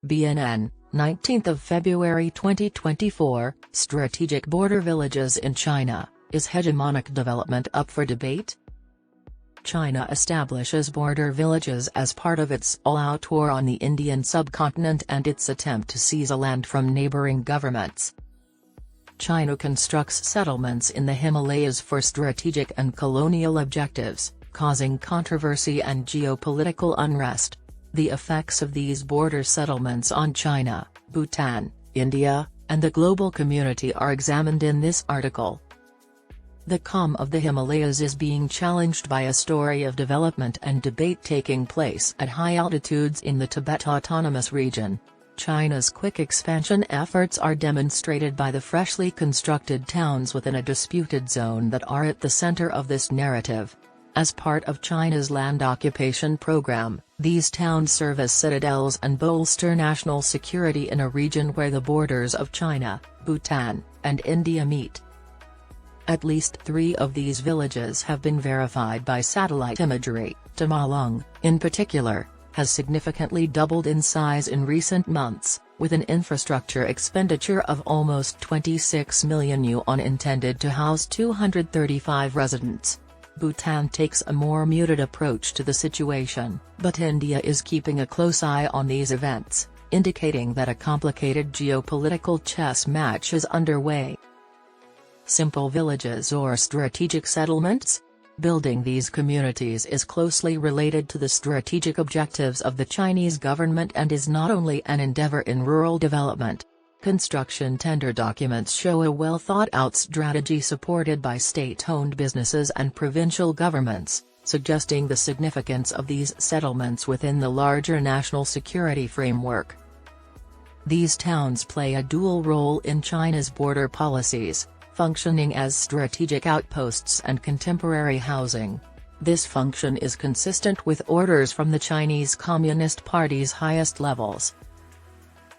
BNN, 19th of February 2024, Strategic Border Villages in China, is hegemonic development up for debate? China establishes border villages as part of its all-out war on the Indian subcontinent and its attempt to seize land from neighboring governments. China constructs settlements in the Himalayas for strategic and colonial objectives, causing controversy and geopolitical unrest. The effects of these border settlements on China, Bhutan, India, and the global community are examined in this article. The calm of the Himalayas is being challenged by a story of development and debate taking place at high altitudes in the Tibet Autonomous Region. China's quick expansion efforts are demonstrated by the freshly constructed towns within a disputed zone that are at the center of this narrative. As part of China's land occupation program, these towns serve as citadels and bolster national security in a region where the borders of China, Bhutan, and India meet. At least 3 of these villages have been verified by satellite imagery. Tamalong, in particular, has significantly doubled in size in recent months, with an infrastructure expenditure of almost 26 million yuan intended to house 235 residents. Bhutan takes a more muted approach to the situation, but India is keeping a close eye on these events, indicating that a complicated geopolitical chess match is underway. Simple villages or strategic settlements? Building these communities is closely related to the strategic objectives of the Chinese government and is not only an endeavor in rural development. Construction tender documents show a well-thought-out strategy supported by state-owned businesses and provincial governments, suggesting the significance of these settlements within the larger national security framework. These towns play a dual role in China's border policies, functioning as strategic outposts and contemporary housing. This function is consistent with orders from the Chinese Communist Party's highest levels.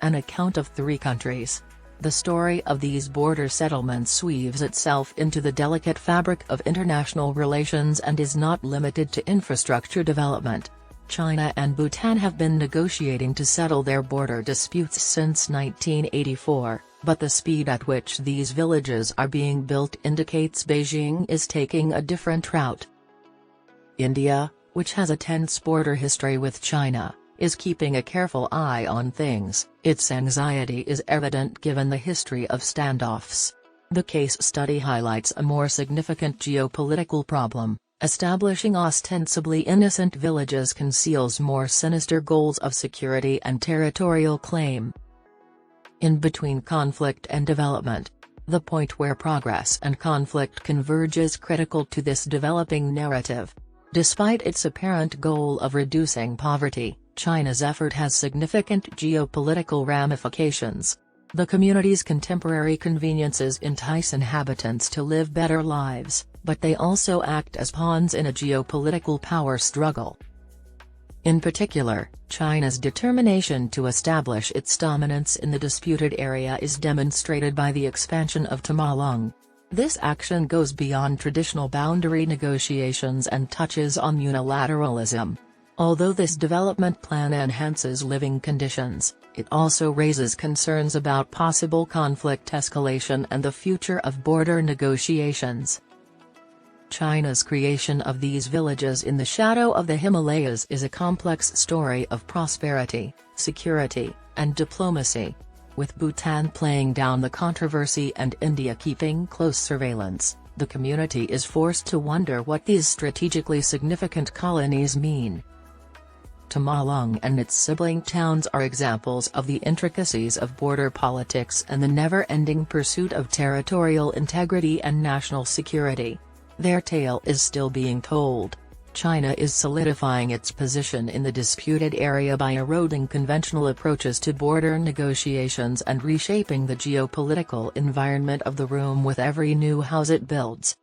An account of 3 countries. The story of these border settlements weaves itself into the delicate fabric of international relations and is not limited to infrastructure development. China and Bhutan have been negotiating to settle their border disputes since 1984, but the speed at which these villages are being built indicates Beijing is taking a different route. India, which has a tense border history with China, is keeping a careful eye on things. Its anxiety is evident given the history of standoffs. The case study highlights a more significant geopolitical problem. Establishing ostensibly innocent villages conceals more sinister goals of security and territorial claim. In between conflict and development, the point where progress and conflict converge is critical to this developing narrative. Despite its apparent goal of reducing poverty, China's effort has significant geopolitical ramifications. The community's contemporary conveniences entice inhabitants to live better lives, but they also act as pawns in a geopolitical power struggle. In particular, China's determination to establish its dominance in the disputed area is demonstrated by the expansion of Tamalong. This action goes beyond traditional boundary negotiations and touches on unilateralism. Although this development plan enhances living conditions, it also raises concerns about possible conflict escalation and the future of border negotiations. China's creation of these villages in the shadow of the Himalayas is a complex story of prosperity, security, and diplomacy. With Bhutan playing down the controversy and India keeping close surveillance, the community is forced to wonder what these strategically significant colonies mean. Tamalong and its sibling towns are examples of the intricacies of border politics and the never-ending pursuit of territorial integrity and national security. Their tale is still being told. China is solidifying its position in the disputed area by eroding conventional approaches to border negotiations and reshaping the geopolitical environment of the region with every new house it builds.